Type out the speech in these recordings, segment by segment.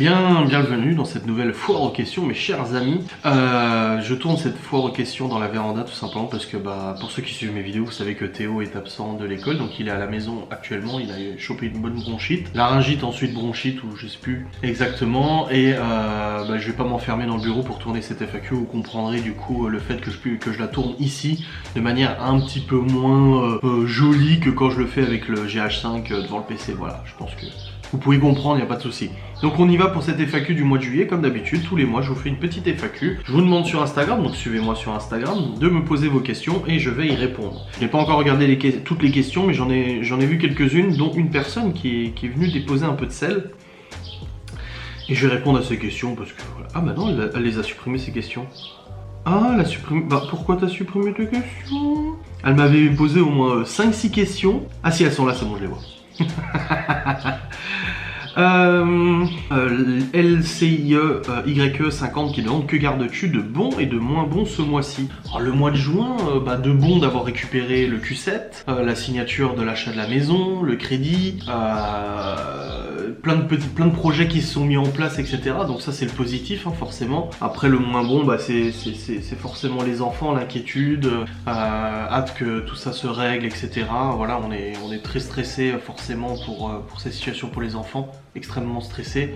Bienvenue dans cette nouvelle foire aux questions, mes chers amis. Je tourne cette foire aux questions dans la véranda tout simplement parce que pour ceux qui suivent mes vidéos, vous savez que Théo est absent de l'école, donc il est à la maison actuellement, il a chopé une bonne bronchite. Laryngite, ensuite bronchite, ou je sais plus exactement, et je vais pas m'enfermer dans le bureau pour tourner cette FAQ, vous comprendrez du coup le fait que je la tourne ici de manière un petit peu moins jolie que quand je le fais avec le GH5 devant le PC, voilà, je pense que vous pouvez comprendre, il n'y a pas de souci. Donc on y va pour cette FAQ du mois de juillet, comme d'habitude, tous les mois je vous fais une petite FAQ. Je vous demande sur Instagram, donc suivez-moi sur Instagram, de me poser vos questions et je vais y répondre. Je n'ai pas encore regardé toutes les questions, mais j'en ai vu quelques-unes, dont une personne qui est venue déposer un peu de sel. Et je vais répondre à ces questions parce que voilà. Ah bah non, elle les a supprimées ces questions. Ah, elle a supprimé... Bah pourquoi t'as supprimé tes questions? Elle m'avait posé au moins 5-6 questions. Ah si, elles sont là, c'est bon, je les vois. LCIE-YE50 qui demande: que gardes-tu de bon et de moins bon ce mois-ci? Le mois de juin, de bon d'avoir récupéré le Q7, la signature de l'achat de la maison, le crédit, plein de projets qui se sont mis en place, etc. Donc ça c'est le positif, hein, forcément. Après le moins bon, c'est forcément les enfants, l'inquiétude, hâte que tout ça se règle, etc. Voilà, on est très stressé forcément pour cette situation pour les enfants, extrêmement stressé,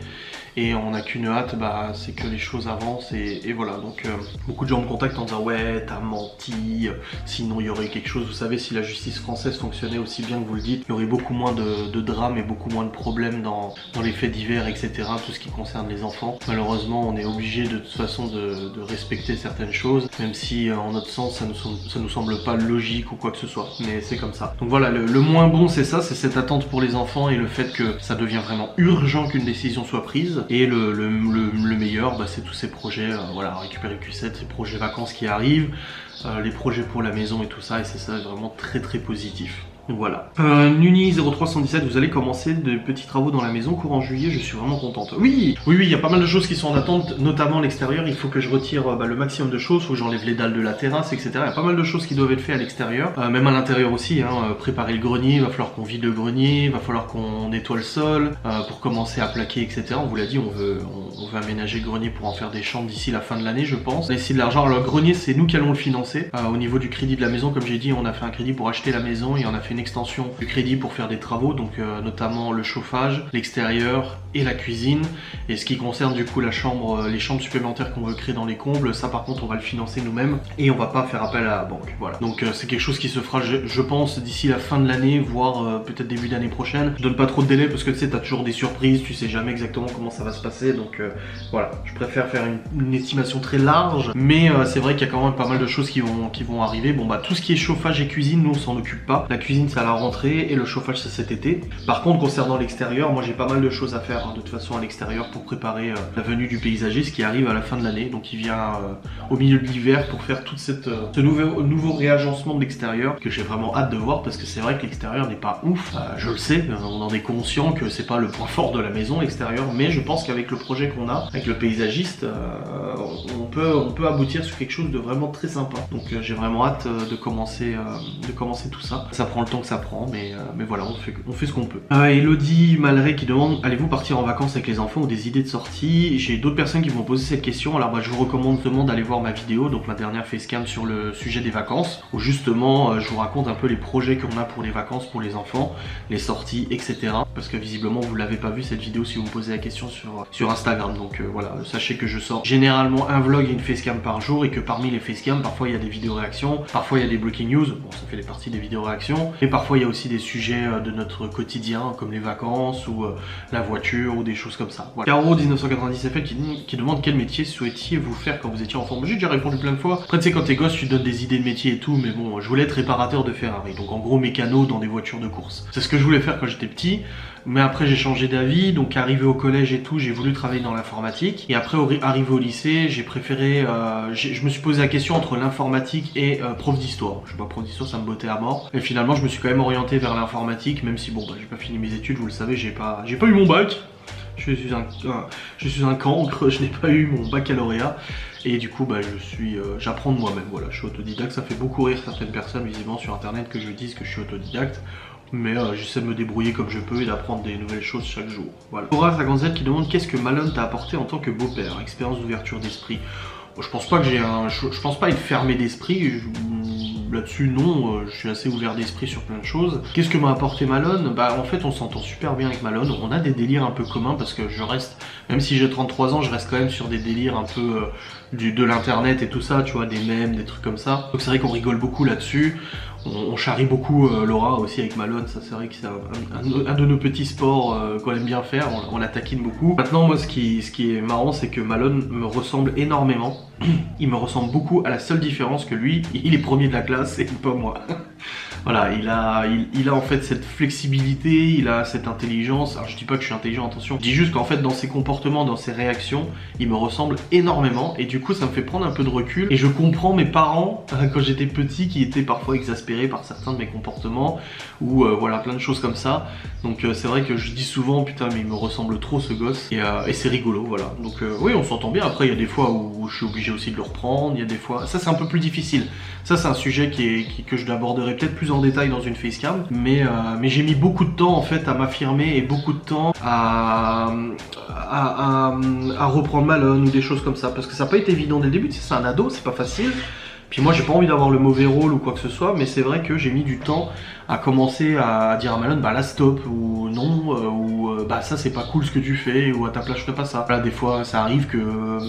et on n'a qu'une hâte, c'est que les choses avancent, et voilà. Donc beaucoup de gens me contactent en disant: ouais, t'as menti, sinon il y aurait quelque chose. Vous savez, si la justice française fonctionnait aussi bien que vous le dites, il y aurait beaucoup moins de drames et beaucoup moins de problèmes dans les faits divers, etc., tout ce qui concerne les enfants. Malheureusement, on est obligé de toute façon de respecter certaines choses, même si en notre sens ça nous semble pas logique ou quoi que ce soit, mais c'est comme ça. Donc voilà, le moins bon c'est ça, c'est cette attente pour les enfants et le fait que ça devient vraiment urgent qu'une décision soit prise. Et le meilleur, c'est tous ces projets, voilà, récupérer Q7, ces projets vacances qui arrivent, les projets pour la maison et tout ça, et c'est ça vraiment très très positif. Voilà. Nuni0317, vous allez commencer de petits travaux dans la maison courant juillet, je suis vraiment contente. Oui, il y a pas mal de choses qui sont en attente, notamment l'extérieur. Il faut que je retire le maximum de choses, il faut que j'enlève les dalles de la terrasse, etc. Il y a pas mal de choses qui doivent être faites à l'extérieur, même à l'intérieur aussi, hein. Préparer le grenier, il va falloir qu'on vide le grenier, il va falloir qu'on nettoie le sol, pour commencer à plaquer, etc. On vous l'a dit, on veut aménager le grenier pour en faire des chambres d'ici la fin de l'année, je pense. On a ici de l'argent. Alors le grenier, c'est nous qui allons le financer. Au niveau du crédit de la maison, comme j'ai dit, on a fait un crédit pour acheter la maison et on a fait une extension du crédit pour faire des travaux, donc notamment le chauffage, l'extérieur et la cuisine. Et ce qui concerne du coup la chambre, les chambres supplémentaires qu'on veut créer dans les combles, ça par contre on va le financer nous-mêmes et on va pas faire appel à la banque. Voilà. Donc c'est quelque chose qui se fera, je pense, d'ici la fin de l'année, voire peut-être début d'année prochaine. Je donne pas trop de délai parce que tu sais, t'as toujours des surprises, tu sais jamais exactement comment ça va se passer, donc voilà. Je préfère faire une estimation très large, mais c'est vrai qu'il y a quand même pas mal de choses qui vont arriver. Bon tout ce qui est chauffage et cuisine, nous on s'en occupe pas. La cuisine c'est à la rentrée et le chauffage c'est cet été. Par contre concernant l'extérieur, moi j'ai pas mal de choses à faire, hein, de toute façon à l'extérieur, pour préparer la venue du paysagiste qui arrive à la fin de l'année. Donc il vient au milieu de l'hiver pour faire toute ce nouveau réagencement de l'extérieur que j'ai vraiment hâte de voir, parce que c'est vrai que l'extérieur n'est pas ouf. Je le sais, on en est conscient que c'est pas le point fort de la maison, l'extérieur, mais je pense qu'avec le projet qu'on a, avec le paysagiste, on peut aboutir sur quelque chose de vraiment très sympa. Donc j'ai vraiment hâte de commencer tout ça. Ça prend le temps que ça prend, mais voilà, on fait ce qu'on peut. Elodie Malray qui demande: allez-vous partir en vacances avec les enfants ou des idées de sortie? J'ai d'autres personnes qui vont poser cette question. Alors je vous recommande d'aller voir ma vidéo, donc ma dernière facecam sur le sujet des vacances, où justement je vous raconte un peu les projets qu'on a pour les vacances pour les enfants, les sorties, etc. Parce que visiblement vous l'avez pas vu cette vidéo si vous me posez la question sur Instagram. Donc voilà, sachez que je sors généralement un vlog et une facecam par jour, et que parmi les facecams, parfois il y a des vidéos réactions, parfois il y a des breaking news, bon ça fait partie des vidéos réactions, et parfois il y a aussi des sujets de notre quotidien comme les vacances ou la voiture ou des choses comme ça. Voilà. Caro 1990 FL qui demande: quel métier souhaitiez-vous faire quand vous étiez enfant? J'ai déjà répondu plein de fois. Après tu sais, quand t'es gosse tu donnes des idées de métier et tout, mais bon, je voulais être réparateur de Ferrari, donc en gros mécano dans des voitures de course. C'est ce que je voulais faire quand j'étais petit. Mais après j'ai changé d'avis, donc arrivé au collège et tout, j'ai voulu travailler dans l'informatique. Et après arrivé au lycée, j'ai préféré, je me suis posé la question entre l'informatique et prof d'histoire. Je sais pas, prof d'histoire ça me bottait à mort. Et finalement je me suis quand même orienté vers l'informatique, même si j'ai pas fini mes études, vous le savez, j'ai pas eu mon bac. Je suis un cancre, je n'ai pas eu mon baccalauréat. Et du coup j'apprends de moi-même, voilà, je suis autodidacte. Ça fait beaucoup rire certaines personnes visiblement sur internet que je dise que je suis autodidacte. mais j'essaie de me débrouiller comme je peux et d'apprendre des nouvelles choses chaque jour. Voilà. Laura Saganzette qui demande qu'est-ce que Malone t'a apporté en tant que beau-père, expérience d'ouverture d'esprit. Je pense pas que je pense pas être fermé d'esprit. Là-dessus, non, je suis assez ouvert d'esprit sur plein de choses. Qu'est-ce que m'a apporté Malone? Bah, en fait, on s'entend super bien avec Malone. On a des délires un peu communs parce que je reste, même si j'ai 33 ans, je reste quand même sur des délires un peu de l'internet et tout ça, tu vois, des mèmes, des trucs comme ça. Donc c'est vrai qu'on rigole beaucoup là-dessus. On charrie beaucoup Laura aussi avec Malone, ça c'est vrai que c'est un de nos petits sports qu'on aime bien faire, on la taquine beaucoup. Maintenant moi ce qui est marrant c'est que Malone me ressemble énormément, il me ressemble beaucoup à la seule différence que lui, il est premier de la classe et pas moi. Voilà, il a en fait cette flexibilité, il a cette intelligence. Alors je dis pas que je suis intelligent, attention. Je dis juste qu'en fait dans ses comportements, dans ses réactions, il me ressemble énormément. Et du coup ça me fait prendre un peu de recul. Et je comprends mes parents, quand j'étais petit, qui étaient parfois exaspérés par certains de mes comportements. Ou voilà, plein de choses comme ça. Donc c'est vrai que je dis souvent, putain mais il me ressemble trop ce gosse. Et c'est rigolo, voilà. Donc oui, on s'entend bien. Après il y a des fois où je suis obligé aussi de le reprendre. Il y a des fois... Ça c'est un peu plus difficile. Ça c'est un sujet que je l'aborderai peut-être plus en détail dans une facecam, mais j'ai mis beaucoup de temps en fait à m'affirmer et beaucoup de temps à reprendre Malone ou des choses comme ça, parce que ça n'a pas été évident dès le début, c'est un ado, c'est pas facile. Puis moi j'ai pas envie d'avoir le mauvais rôle ou quoi que ce soit, mais c'est vrai que j'ai mis du temps à commencer à dire à Malone bah là stop, ou non, ou bah ça c'est pas cool ce que tu fais, ou à ta place je fais pas ça. Là des fois ça arrive que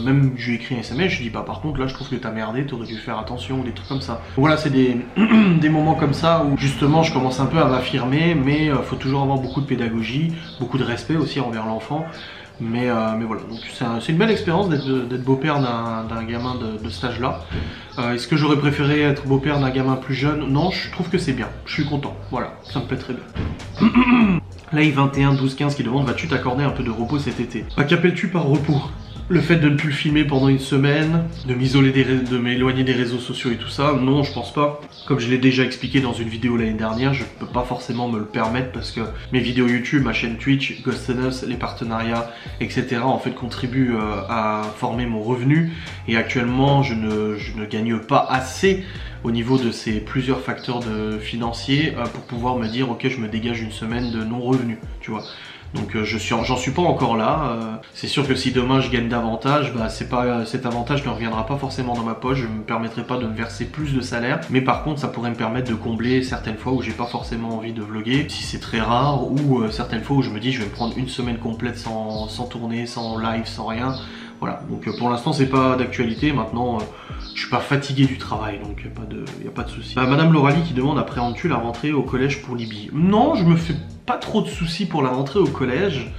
même je lui écris un SMS, je lui dis bah par contre là je trouve que t'as merdé, t'aurais dû faire attention, ou des trucs comme ça. Voilà, c'est des moments comme ça où justement je commence un peu à m'affirmer, mais faut toujours avoir beaucoup de pédagogie, beaucoup de respect aussi envers l'enfant. Mais voilà, donc c'est une belle expérience d'être beau-père d'un gamin de cet âge-là. Est-ce que j'aurais préféré être beau-père d'un gamin plus jeune? Non, je trouve que c'est bien, je suis content, voilà, ça me plaît très bien. Live 21 12 15 qui demande vas-tu t'accorder un peu de repos cet été? Qu'appelles-tu par repos? Le fait de ne plus le filmer pendant une semaine, de m'isoler de m'éloigner des réseaux sociaux et tout ça, non je pense pas. Comme je l'ai déjà expliqué dans une vidéo l'année dernière, je peux pas forcément me le permettre parce que mes vidéos YouTube, ma chaîne Twitch, Ghost and Us, les partenariats, etc. en fait contribuent à former mon revenu. Et actuellement je ne gagne pas assez au niveau de ces plusieurs facteurs financiers pour pouvoir me dire ok je me dégage une semaine de non-revenu, tu vois. Donc j'en suis pas encore là. C'est sûr que si demain je gagne davantage, bah cet avantage ne reviendra pas forcément dans ma poche. Je ne me permettrai pas de me verser plus de salaire. Mais par contre ça pourrait me permettre de combler certaines fois où j'ai pas forcément envie de vlogger. Si c'est très rare, ou certaines fois où je me dis je vais me prendre une semaine complète sans tourner, sans live, sans rien. Voilà, donc pour l'instant c'est pas d'actualité, maintenant je suis pas fatigué du travail, donc y a pas de souci. Madame Lauralie qui demande appréhendes-tu la rentrée au collège pour Libye? Non, je me fais pas trop de soucis pour la rentrée au collège.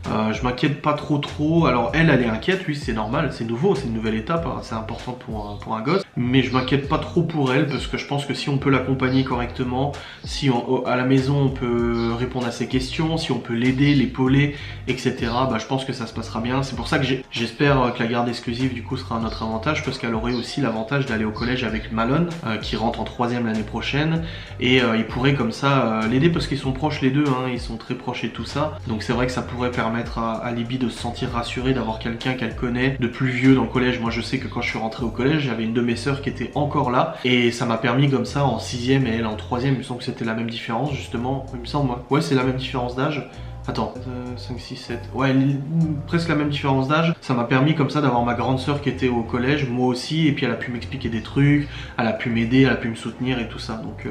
Je m'inquiète pas trop. Alors elle est inquiète, oui c'est normal, c'est nouveau, c'est une nouvelle étape, hein, c'est important pour un gosse. Mais je m'inquiète pas trop pour elle parce que je pense que si on peut l'accompagner correctement, si à la maison on peut répondre à ses questions, si on peut l'aider, l'épauler, etc. Bah je pense que ça se passera bien. C'est pour ça que j'espère que la garde exclusive du coup sera un autre avantage parce qu'elle aurait aussi l'avantage d'aller au collège avec Malone qui rentre en 3e l'année prochaine et il pourrait comme ça l'aider parce qu'ils sont proches les deux, hein, ils sont très proches et tout ça. Donc c'est vrai que ça pourrait permettre à Libye de se sentir rassurée, d'avoir quelqu'un qu'elle connaît de plus vieux dans le collège. Moi je sais que quand je suis rentré au collège, j'avais une de mes sœurs qui était encore là et ça m'a permis comme ça en 6e et elle en 3e, il me semble que c'était la même différence justement, il me semble moi. Ouais c'est la même différence d'âge. Attends, 5, 6, 7, ouais, presque la même différence d'âge. Ça m'a permis comme ça d'avoir ma grande sœur qui était au collège, moi aussi, et puis elle a pu m'expliquer des trucs, elle a pu m'aider, elle a pu me soutenir et tout ça. Donc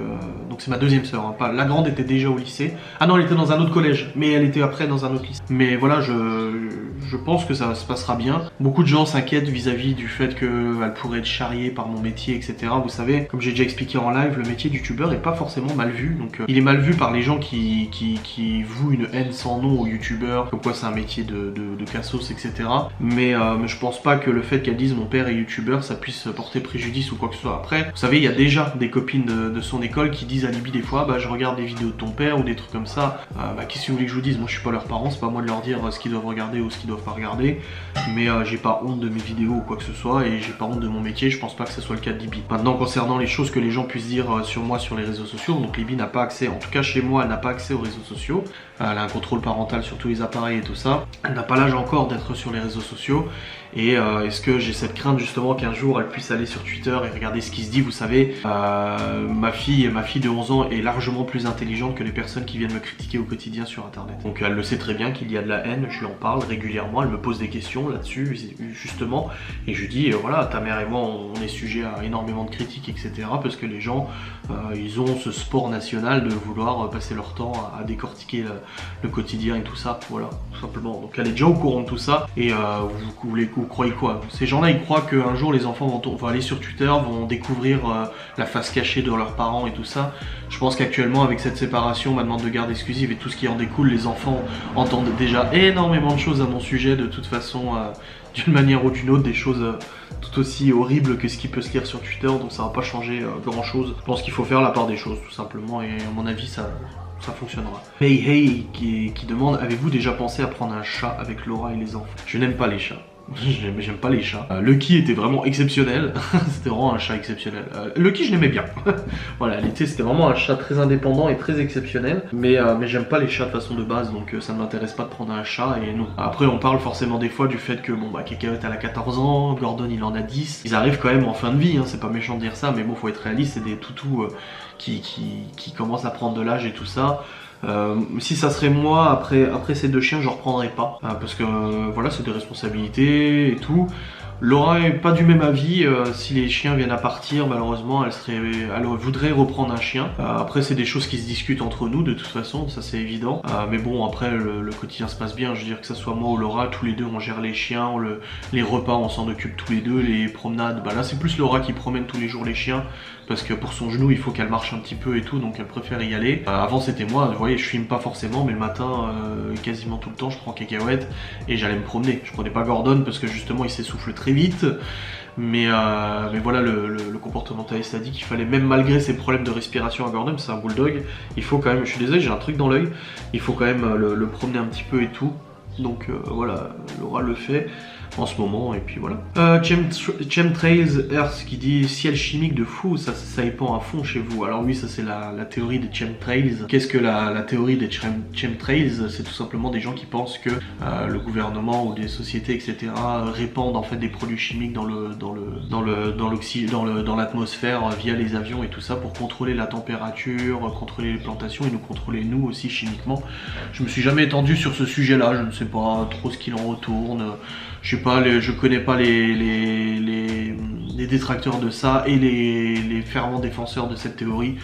c'est ma deuxième sœur, hein, pas... La grande était déjà au lycée. Ah non, elle était dans un autre collège, mais elle était après dans un autre lycée. Mais voilà, je pense que ça se passera bien. Beaucoup de gens s'inquiètent vis-à-vis du fait qu'elle pourrait être charriée par mon métier, etc. Vous savez, comme j'ai déjà expliqué en live, le métier de youtubeur est pas forcément mal vu. Donc il est mal vu par les gens qui vouent une haine sans nom aux youtubeurs, comme quoi c'est un métier de cassos, etc. Mais je pense pas que le fait qu'elle dise mon père est youtubeur, ça puisse porter préjudice ou quoi que ce soit. Après, vous savez, il y a déjà des copines de son école qui disent à Libye des fois, bah je regarde des vidéos de ton père ou des trucs comme ça. Qu'est-ce que vous voulez que je vous dise? Moi je suis pas leurs parents, c'est pas à moi de leur dire ce qu'ils doivent regarder ou ce qu'ils doivent peuvent pas regarder, mais j'ai pas honte de mes vidéos ou quoi que ce soit, et j'ai pas honte de mon métier. Je pense pas que ce soit le cas de Libby. Maintenant, concernant les choses que les gens puissent dire sur moi sur les réseaux sociaux, donc Libby n'a pas accès, en tout cas chez moi, elle n'a pas accès aux réseaux sociaux. Elle a un contrôle parental sur tous les appareils et tout ça. Elle n'a pas l'âge encore d'être sur les réseaux sociaux. Et est-ce que j'ai cette crainte justement qu'un jour elle puisse aller sur Twitter et regarder ce qui se dit? Vous savez, ma fille de 11 ans est largement plus intelligente que les personnes qui viennent me critiquer au quotidien sur internet. Donc elle le sait très bien qu'il y a de la haine, je lui en parle régulièrement, elle me pose des questions là-dessus justement, et je lui dis voilà, ta mère et moi on est sujet à énormément de critiques, etc. parce que les gens ils ont ce sport national de vouloir passer leur temps à décortiquer le quotidien et tout ça, voilà, tout simplement. Donc elle est déjà au courant de tout ça, et vous croyez quoi? Ces gens-là, ils croient qu'un jour les enfants vont aller sur Twitter, vont découvrir la face cachée de leurs parents et tout ça. Je pense qu'actuellement, avec cette séparation, ma demande de garde exclusive et tout ce qui en découle, les enfants entendent déjà énormément de choses à mon sujet, de toute façon, d'une manière ou d'une autre, des choses tout aussi horribles que ce qui peut se lire sur Twitter, donc ça va pas changer grand-chose. Je pense qu'il faut faire la part des choses, tout simplement, et à mon avis, ça fonctionnera. Hey qui demande, avez-vous déjà pensé à prendre un chat avec Laura et les enfants? Je n'aime pas les chats. J'aime pas les chats. Lucky était vraiment exceptionnel. C'était vraiment un chat exceptionnel. Lucky, je l'aimais bien. Voilà, c'était vraiment un chat très indépendant et très exceptionnel. Mais j'aime pas les chats de façon de base, donc ça ne m'intéresse pas de prendre un chat, et non. Après, on parle forcément des fois du fait que Cacahuète elle a 14 ans, Gordon il en a 10. Ils arrivent quand même en fin de vie, hein, c'est pas méchant de dire ça, mais bon, faut être réaliste, c'est des toutous qui commencent à prendre de l'âge et tout ça. Si ça serait moi, après ces deux chiens, je reprendrais pas, parce que voilà, c'est des responsabilités et tout. Laura est pas du même avis. Si les chiens viennent à partir, malheureusement, elle voudrait reprendre un chien. Après, c'est des choses qui se discutent entre nous, de toute façon, ça c'est évident. Mais bon, après, le quotidien se passe bien. Je veux dire, que ça soit moi ou Laura, tous les deux, on gère les chiens, les repas, on s'en occupe tous les deux, les promenades. Là, c'est plus Laura qui promène tous les jours les chiens, parce que pour son genou, il faut qu'elle marche un petit peu et tout, donc elle préfère y aller. Avant, c'était moi. Vous voyez, je filme pas forcément, mais le matin, quasiment tout le temps, je prends Cacahuète et j'allais me promener. Je prenais pas Gordon parce que justement, il s'essouffle très vite. Mais voilà, le comportementaliste a dit qu'il fallait, même malgré ses problèmes de respiration à Gordon, c'est un bulldog, il faut quand même, je suis désolé, j'ai un truc dans l'œil, il faut quand même le promener un petit peu et tout. Donc voilà, Laura le fait en ce moment, et puis voilà. Chemtrails Earth qui dit ciel chimique de fou, ça épand à fond chez vous. Alors oui, ça c'est la théorie des chemtrails. Qu'est-ce que la théorie des chemtrails? C'est tout simplement des gens qui pensent que le gouvernement ou des sociétés, etc. répandent en fait des produits chimiques dans l'atmosphère via les avions et tout ça pour contrôler la température, contrôler les plantations et nous contrôler nous aussi chimiquement. Je me suis jamais étendu sur ce sujet-là, je ne sais pas trop ce qu'il en retourne. Je sais pas, je connais pas les détracteurs de ça et les fervents défenseurs de cette théorie,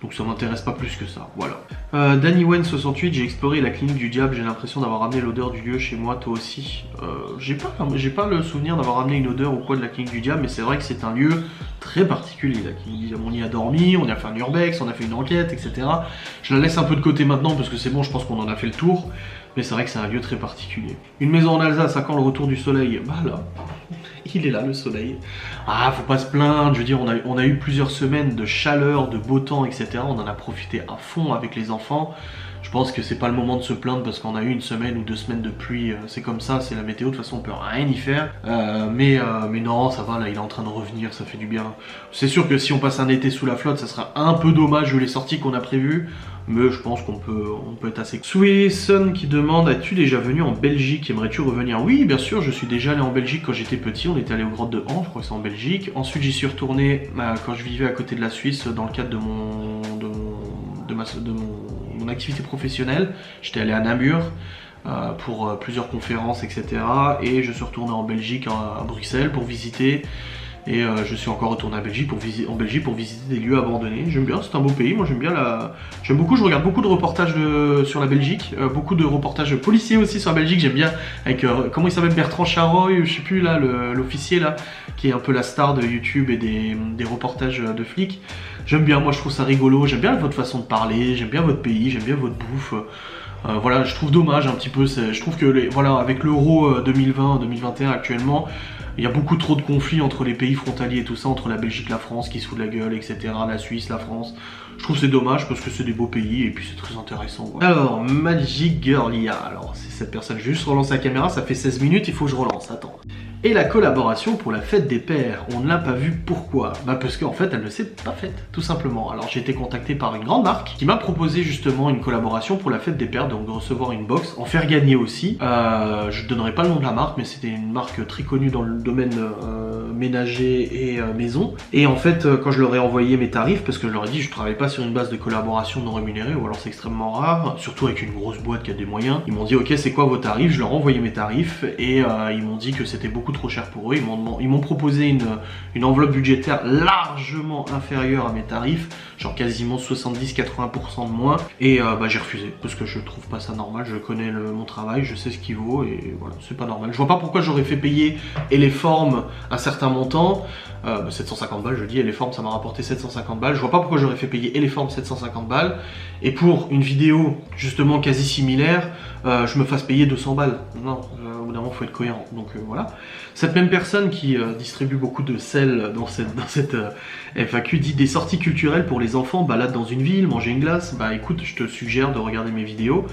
donc ça m'intéresse pas plus que ça, voilà. DannyWen68, j'ai exploré la clinique du diable, j'ai l'impression d'avoir ramené l'odeur du lieu chez moi, toi aussi. J'ai pas le souvenir d'avoir ramené une odeur ou quoi de la clinique du diable, mais c'est vrai que c'est un lieu très particulier, la clinique du diable. On y a dormi, on y a fait un urbex, on a fait une enquête, etc. Je la laisse un peu de côté maintenant parce que c'est bon, je pense qu'on en a fait le tour. Mais c'est vrai que c'est un lieu très particulier. Une maison en Alsace, à quand le retour du soleil? Bah là, il est là le soleil. Ah, faut pas se plaindre, je veux dire, on a eu plusieurs semaines de chaleur, de beau temps, etc. On en a profité à fond avec les enfants. Je pense que c'est pas le moment de se plaindre parce qu'on a eu une semaine ou 2 semaines de pluie, c'est comme ça, c'est la météo, de toute façon on peut rien y faire. Mais non, ça va, là il est en train de revenir, ça fait du bien. C'est sûr que si on passe un été sous la flotte, ça sera un peu dommage vu les sorties qu'on a prévues. Mais je pense qu'on peut être assez... Sun qui demande, as-tu déjà venu en Belgique? Aimerais-tu revenir? Oui, bien sûr, je suis déjà allé en Belgique quand j'étais petit, on était allé aux grottes de Han, je crois que c'est en Belgique. Ensuite j'y suis retourné quand je vivais à côté de la Suisse dans le cadre de mon activité professionnelle. J'étais allé à Namur pour plusieurs conférences, etc. Et je suis retourné en Belgique, à Bruxelles, pour visiter. Et je suis encore retourné en Belgique pour visiter des lieux abandonnés. J'aime bien, c'est un beau pays, moi j'aime bien j'aime beaucoup, je regarde beaucoup de reportages sur la Belgique, beaucoup de reportages policiers aussi sur la Belgique, j'aime bien, avec, comment il s'appelle, Bertrand Charoy, je sais plus là, l'officier là, qui est un peu la star de YouTube et des reportages de flics. J'aime bien, moi je trouve ça rigolo, j'aime bien votre façon de parler, j'aime bien votre pays, j'aime bien votre bouffe. Voilà, je trouve dommage un petit peu, je trouve que voilà, avec l'euro 2020-2021 actuellement, il y a beaucoup trop de conflits entre les pays frontaliers et tout ça, entre la Belgique, la France qui se fout de la gueule, etc. La Suisse, la France. Je trouve que c'est dommage parce que c'est des beaux pays et puis c'est très intéressant. Ouais. Alors, Magic Girlia. Alors, c'est cette personne. Je vais juste relancer la caméra, ça fait 16 minutes, il faut que je relance. Attends. Et la collaboration pour la fête des pères, on ne l'a pas vue, pourquoi? Bah parce qu'en fait elle ne s'est pas faite, tout simplement. Alors j'ai été contacté par une grande marque qui m'a proposé justement une collaboration pour la fête des pères, donc de recevoir une box, en faire gagner aussi. Je ne donnerai pas le nom de la marque, mais c'était une marque très connue dans le domaine ménager et maison. Et en fait quand je leur ai envoyé mes tarifs, parce que je leur ai dit je travaille pas sur une base de collaboration non rémunérée, ou alors c'est extrêmement rare, surtout avec une grosse boîte qui a des moyens, ils m'ont dit ok c'est quoi vos tarifs, je leur ai envoyé mes tarifs et ils m'ont dit que c'était beaucoup trop cher pour eux. Ils m'ont proposé une enveloppe budgétaire largement inférieure à mes tarifs, genre quasiment 70-80% de moins, et bah, j'ai refusé parce que je trouve pas ça normal. Je connais mon travail, je sais ce qu'il vaut et voilà, c'est pas normal. Je vois pas pourquoi j'aurais fait payer et les formes un certain montant, 750 balles je dis, et les formes ça m'a rapporté 750 balles, je vois pas pourquoi j'aurais fait payer et les formes 750 balles et pour une vidéo justement quasi similaire je me fasse payer 200 balles. Non, au bout d'un moment faut être cohérent, donc voilà. Cette même personne qui distribue beaucoup de sel dans cette FAQ dit des sorties culturelles pour les enfants, balade dans une ville, manger une glace. Bah écoute, je te suggère de regarder mes vidéos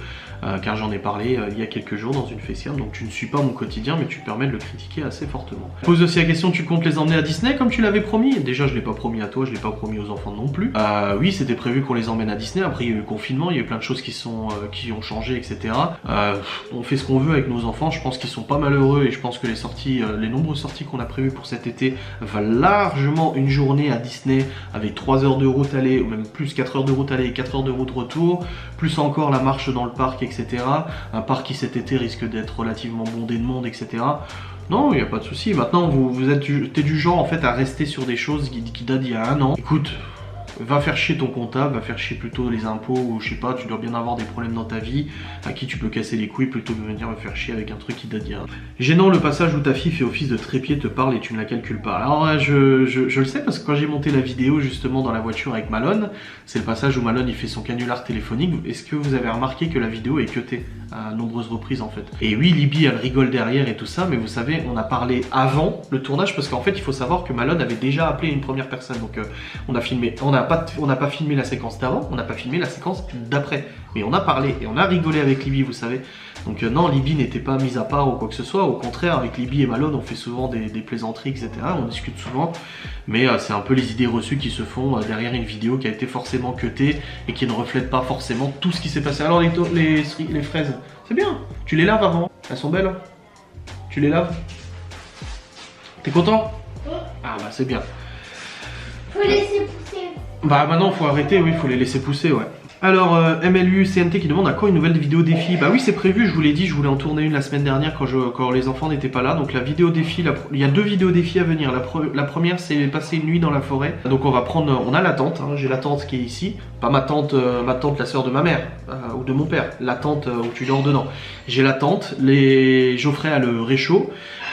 car j'en ai parlé il y a quelques jours dans une festière, donc tu ne suis pas mon quotidien mais tu te permets de le critiquer assez fortement. Pose aussi la question, tu comptes les emmener à Disney comme tu l'avais promis? Déjà je l'ai pas promis à toi, je l'ai pas promis aux enfants non plus. Oui c'était prévu qu'on les emmène à Disney, après il y a eu le confinement, il y a eu plein de choses qui ont changé, etc. On fait ce qu'on veut avec nos enfants, je pense qu'ils sont pas malheureux et je pense que les sorties, les nombreuses sorties qu'on a prévues pour cet été valent largement une journée à Disney avec 3 heures de route aller, ou même plus 4 heures de route aller et 4 heures de route retour, plus encore la marche dans le parc, etc. Un parc qui cet été risque d'être relativement bondé de monde, etc. Non, il n'y a pas de souci. Maintenant, t'es du genre en fait à rester sur des choses qui datent d'il y a un an. Écoute, va faire chier ton comptable, va faire chier plutôt les impôts, ou je sais pas, tu dois bien avoir des problèmes dans ta vie à qui tu peux casser les couilles plutôt que de venir me faire chier avec un truc qui date d'il y a un an. Gênant le passage où ta fille fait office de trépied, te parle et tu ne la calcules pas. Alors je le sais parce que quand j'ai monté la vidéo justement dans la voiture avec Malone, c'est le passage où Malone il fait son canular téléphonique. Est-ce que vous avez remarqué que la vidéo est cutée à nombreuses reprises en fait? Et oui, Libby elle rigole derrière et tout ça, mais vous savez, on a parlé avant le tournage parce qu'en fait il faut savoir que Malone avait déjà appelé une première personne, donc on a filmé, on n'a pas filmé la séquence d'avant, on n'a pas filmé la séquence d'après, mais on a parlé et on a rigolé avec Libby, vous savez. Donc non, Libby n'était pas mise à part ou quoi que ce soit, au contraire, avec Libby et Malone on fait souvent des plaisanteries, etc. On discute souvent, mais c'est un peu les idées reçues qui se font derrière une vidéo qui a été forcément cutée et qui ne reflète pas forcément tout ce qui s'est passé. Alors les fraises, c'est bien, tu les laves avant, elles sont belles, tu les laves? T'es content? Ah bah c'est bien. Faut laisser pousser. Bah maintenant faut arrêter, oui, faut les laisser pousser, ouais. Alors MLU CNT qui demande à quand une nouvelle vidéo défi? Bah oui c'est prévu, je vous l'ai dit, je voulais en tourner une la semaine dernière quand les enfants n'étaient pas là. Donc la vidéo défi, il y a 2 vidéos défi à venir. La première c'est passer une nuit dans la forêt. Donc on a la tante, hein, j'ai la tante qui est ici. Pas ma tante la sœur de ma mère ou de mon père, la tante où tu dors dedans. J'ai la tante, Geoffrey a le réchaud.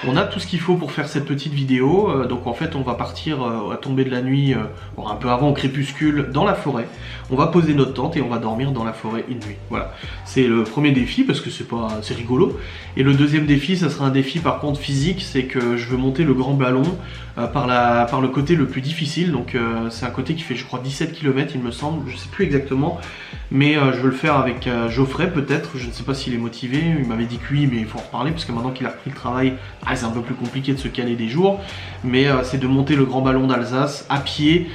On a tout ce qu'il faut pour faire cette petite vidéo, donc en fait on va partir à tomber de la nuit, un peu avant au crépuscule, dans la forêt. On va poser notre tente et on va dormir dans la forêt une nuit. Voilà, c'est le premier défi parce que c'est rigolo. Et le deuxième défi, ça sera un défi par contre physique, c'est que je veux monter le grand ballon par le côté le plus difficile. Donc c'est un côté qui fait je crois 17 km il me semble, je sais plus exactement. Mais je veux le faire avec Geoffrey peut-être, je ne sais pas s'il est motivé, il m'avait dit que oui mais il faut en reparler parce que maintenant qu'il a repris le travail, c'est un peu plus compliqué de se caler des jours. Mais c'est de monter le grand ballon d'Alsace à pied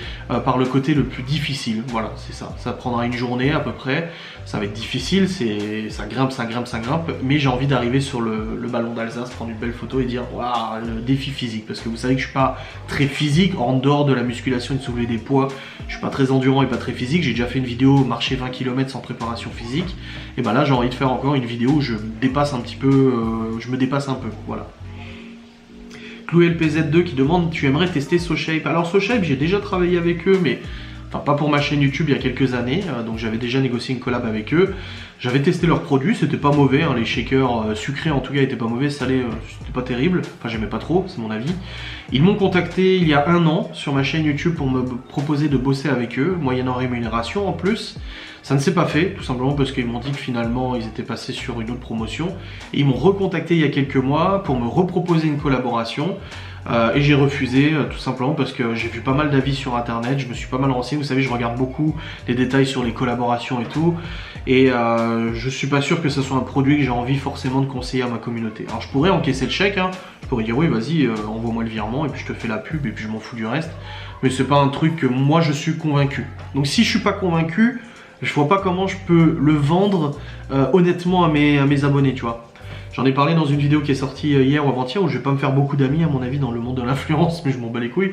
par le côté le plus difficile, voilà c'est ça. Ça prendra une journée à peu près, ça va être difficile, ça grimpe, mais j'ai envie d'arriver sur le ballon d'Alsace, prendre une belle photo et dire waouh le défi physique, parce que vous savez que je suis pas très physique, en dehors de la musculation et de soulever des poids, je suis pas très endurant et pas très physique. J'ai déjà fait une vidéo marcher 20 km sans préparation physique, et ben là j'ai envie de faire encore une vidéo où je me dépasse un peu, voilà. Chloé LPZ2 qui demande tu aimerais tester SoShape? Alors SoShape j'ai déjà travaillé avec eux, mais enfin pas pour ma chaîne YouTube il y a quelques années, donc j'avais déjà négocié une collab avec eux. J'avais testé leurs produits, c'était pas mauvais, hein, les shakers sucrés en tout cas étaient pas mauvais, salés c'était pas terrible, enfin j'aimais pas trop, c'est mon avis. Ils m'ont contacté il y a 1 an sur ma chaîne YouTube pour me proposer de bosser avec eux, moyennant rémunération en plus. Ça ne s'est pas fait, tout simplement parce qu'ils m'ont dit que finalement ils étaient passés sur une autre promotion. Et ils m'ont recontacté il y a quelques mois pour me reproposer une collaboration. Et j'ai refusé tout simplement parce que j'ai vu pas mal d'avis sur internet, je me suis pas mal renseigné, vous savez je regarde beaucoup les détails sur les collaborations et tout, et je suis pas sûr que ce soit un produit que j'ai envie forcément de conseiller à ma communauté. Alors je pourrais encaisser le chèque, hein, je pourrais dire oui vas-y envoie-moi le virement et puis je te fais la pub et puis je m'en fous du reste, mais c'est pas un truc que moi je suis convaincu. Donc si je suis pas convaincu, je vois pas comment je peux le vendre honnêtement à mes abonnés, tu vois. J'en ai parlé dans une vidéo qui est sortie hier ou avant-hier où je vais pas me faire beaucoup d'amis à mon avis dans le monde de l'influence, mais je m'en bats les couilles.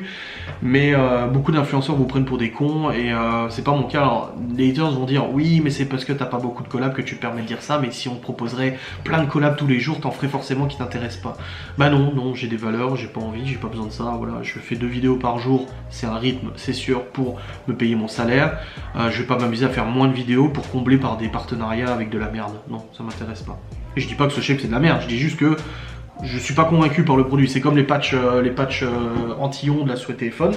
Mais beaucoup d'influenceurs vous prennent pour des cons et c'est pas mon cas. Alors, les haters vont dire oui mais c'est parce que t'as pas beaucoup de collabs que tu te permets de dire ça, mais si on te proposerait plein de collabs tous les jours, t'en ferais forcément qui t'intéressent pas. Bah non, j'ai des valeurs, j'ai pas envie, j'ai pas besoin de ça, voilà, je fais 2 vidéos par jour, c'est un rythme, c'est sûr, pour me payer mon salaire. Je vais pas m'amuser à faire moins de vidéos pour combler par des partenariats avec de la merde, non, ça m'intéresse pas. Et je dis pas que ce shape c'est de la merde, je dis juste que je suis pas convaincu par le produit. C'est comme les patchs anti-ion de la Sweat téléphone.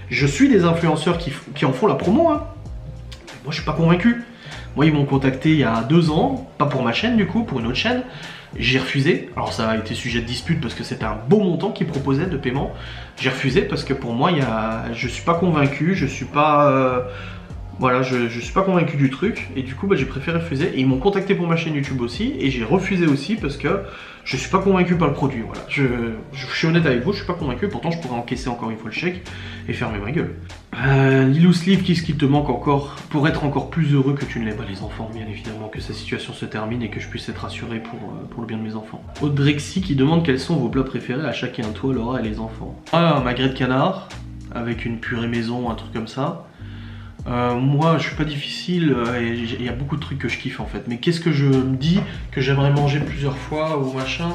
Je suis des influenceurs qui en font la promo, hein. Moi je suis pas convaincu. Moi ils m'ont contacté il y a 2 ans, pas pour ma chaîne du coup, pour une autre chaîne. J'ai refusé, alors ça a été sujet de dispute parce que c'était un beau montant qu'ils proposaient de paiement. J'ai refusé parce que pour moi je suis pas convaincu, je suis pas... Voilà, je suis pas convaincu du truc et du coup j'ai préféré refuser et ils m'ont contacté pour ma chaîne YouTube aussi et j'ai refusé aussi parce que je suis pas convaincu par le produit, voilà. Je suis honnête avec vous, je suis pas convaincu, pourtant je pourrais encaisser encore une fois le chèque et fermer ma gueule. Lilou Sleeve, qu'est-ce qu'il te manque encore pour être encore plus heureux que tu ne l'es? Bah les enfants, bien évidemment, que sa situation se termine et que je puisse être rassuré pour le bien de mes enfants. Audrexy qui demande quels sont vos plats préférés à chacun, toi, Laura et les enfants. Un magret de canard avec une purée maison, un truc comme ça. Moi je suis pas difficile, il y a beaucoup de trucs que je kiffe en fait, mais qu'est-ce que je me dis que j'aimerais manger plusieurs fois ou machin?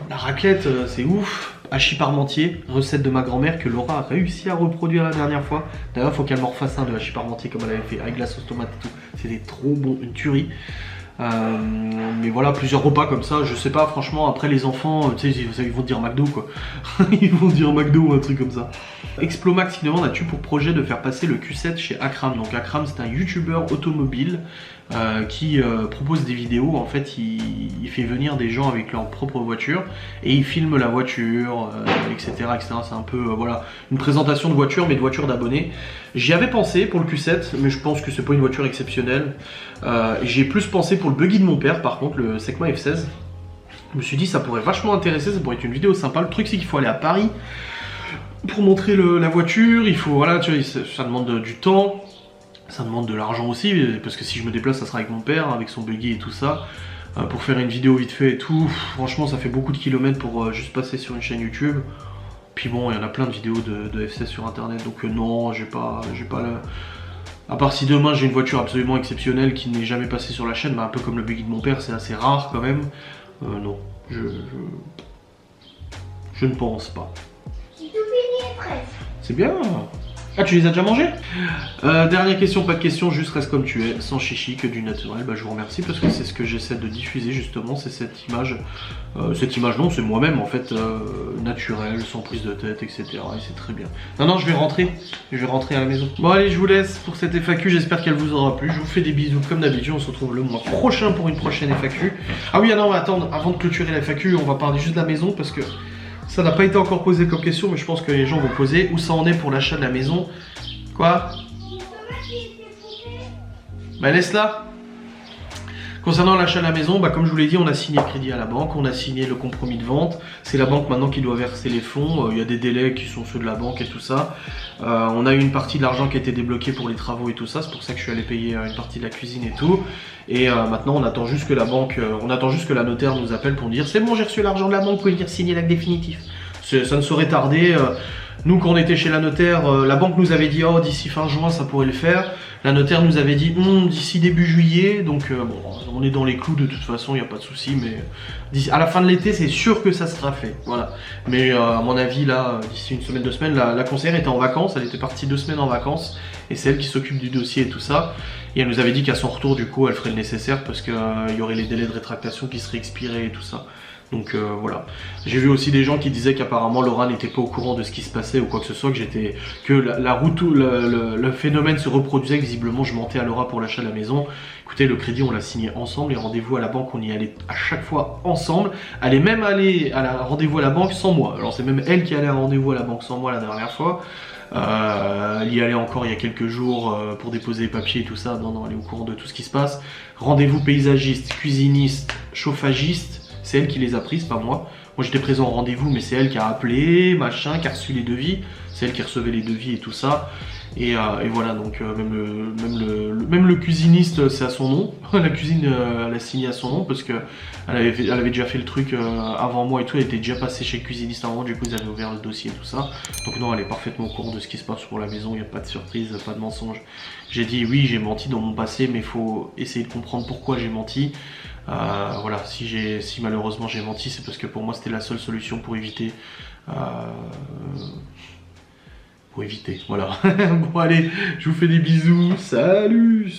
La raclette c'est ouf, hachis parmentier, recette de ma grand-mère que Laura a réussi à reproduire la dernière fois. D'ailleurs faut qu'elle m'en refasse un de hachis parmentier comme elle avait fait avec la sauce tomate et tout, c'était trop bon, une tuerie. Mais voilà, plusieurs repas comme ça, je sais pas, franchement, après les enfants, tu sais, ils vont dire McDo quoi. Ils vont dire McDo ou un truc comme ça. Explomax qui demande, as-tu pour projet de faire passer le Q7 chez Akram? Donc Akram c'est un youtubeur automobile qui propose des vidéos, en fait il fait venir des gens avec leur propre voiture et il filme la voiture, etc. C'est un peu, voilà, une présentation de voiture, mais de voiture d'abonnés. J'y avais pensé pour le Q7, mais je pense que c'est pas une voiture exceptionnelle. J'ai plus pensé pour le buggy de mon père, par contre, le Secma F16. Je me suis dit ça pourrait vachement intéresser, ça pourrait être une vidéo sympa. Le truc c'est qu'il faut aller à Paris pour montrer la voiture, il faut, voilà, tu vois, ça demande du temps, ça demande de l'argent aussi, parce que si je me déplace ça sera avec mon père, avec son buggy et tout ça. Pour faire une vidéo vite fait et tout, franchement ça fait beaucoup de kilomètres pour juste passer sur une chaîne YouTube. Puis bon, il y en a plein de vidéos de F16 sur internet, donc non, j'ai pas le... À part si demain j'ai une voiture absolument exceptionnelle qui n'est jamais passée sur la chaîne, bah, un peu comme le buggy de mon père, c'est assez rare quand même. Non, je ne pense pas. J'ai tout fini presque. C'est bien. Ah, tu les as déjà mangés? Dernière question, pas de question, juste reste comme tu es, sans chichi, que du naturel. Bah, je vous remercie parce que c'est ce que j'essaie de diffuser justement, c'est cette image. Cette image non, c'est moi-même en fait, naturel, sans prise de tête, etc. Et c'est très bien. Non, je vais rentrer à la maison. Bon allez, je vous laisse pour cette FAQ, j'espère qu'elle vous aura plu. Je vous fais des bisous comme d'habitude, on se retrouve le mois prochain pour une prochaine FAQ. Ah oui, non, attends, avant de clôturer la FAQ, on va parler juste de la maison parce que... ça n'a pas été encore posé comme question, mais je pense que les gens vont poser. Où ça en est pour l'achat de la maison? Quoi? Bah laisse-la. Concernant l'achat de la maison, bah, comme je vous l'ai dit, on a signé le crédit à la banque, on a signé le compromis de vente. C'est la banque maintenant qui doit verser les fonds. Il y a des délais qui sont ceux de la banque et tout ça. On a eu une partie de l'argent qui a été débloquée pour les travaux et tout ça. C'est pour ça que je suis allé payer une partie de la cuisine et tout. Et maintenant, on attend juste que la banque, la notaire nous appelle pour nous dire c'est bon, j'ai reçu l'argent de la banque, vous pouvez venir signer l'acte définitif. Ça ne saurait tarder. Nous, quand on était chez la notaire, la banque nous avait dit oh d'ici fin juin ça pourrait le faire. La notaire nous avait dit d'ici début juillet. Donc bon, on est dans les clous de toute façon, il n'y a pas de souci. Mais à la fin de l'été, c'est sûr que ça sera fait. Voilà. Mais à mon avis, là, d'ici une semaine, 2 semaines, la conseillère était en vacances. Elle était partie 2 semaines en vacances. Et c'est elle qui s'occupe du dossier et tout ça. Et elle nous avait dit qu'à son retour, du coup, elle ferait le nécessaire parce qu'il y aurait les délais de rétractation qui seraient expirés et tout ça. Donc voilà. J'ai vu aussi des gens qui disaient qu'apparemment Laura n'était pas au courant de ce qui se passait ou quoi que ce soit, que la route, le phénomène se reproduisait, que visiblement je mentais à Laura pour l'achat de la maison. Écoutez, le crédit on l'a signé ensemble, les rendez-vous à la banque on y allait à chaque fois ensemble. Elle est même allée à la rendez-vous à la banque sans moi. Alors c'est même elle qui allait à rendez-vous à la banque sans moi la dernière fois. Elle y allait encore il y a quelques jours pour déposer les papiers et tout ça. Non, elle est au courant de tout ce qui se passe. Rendez-vous paysagiste, cuisiniste, chauffagiste. C'est elle qui les a prises, pas moi. Moi j'étais présent au rendez-vous, mais c'est elle qui a appelé, machin, qui a reçu les devis. C'est elle qui recevait les devis et tout ça. Et voilà, donc même le cuisiniste, c'est à son nom. La cuisine, elle a signé à son nom parce que elle avait déjà fait le truc avant moi et tout. Elle était déjà passée chez le cuisiniste avant, du coup ils avaient ouvert le dossier et tout ça. Donc non, elle est parfaitement au courant de ce qui se passe pour la maison. Il n'y a pas de surprise, pas de mensonge. J'ai dit oui, j'ai menti dans mon passé, mais il faut essayer de comprendre pourquoi j'ai menti. Voilà, si malheureusement j'ai menti, c'est parce que pour moi c'était la seule solution pour éviter. Voilà. Bon allez, je vous fais des bisous, salut.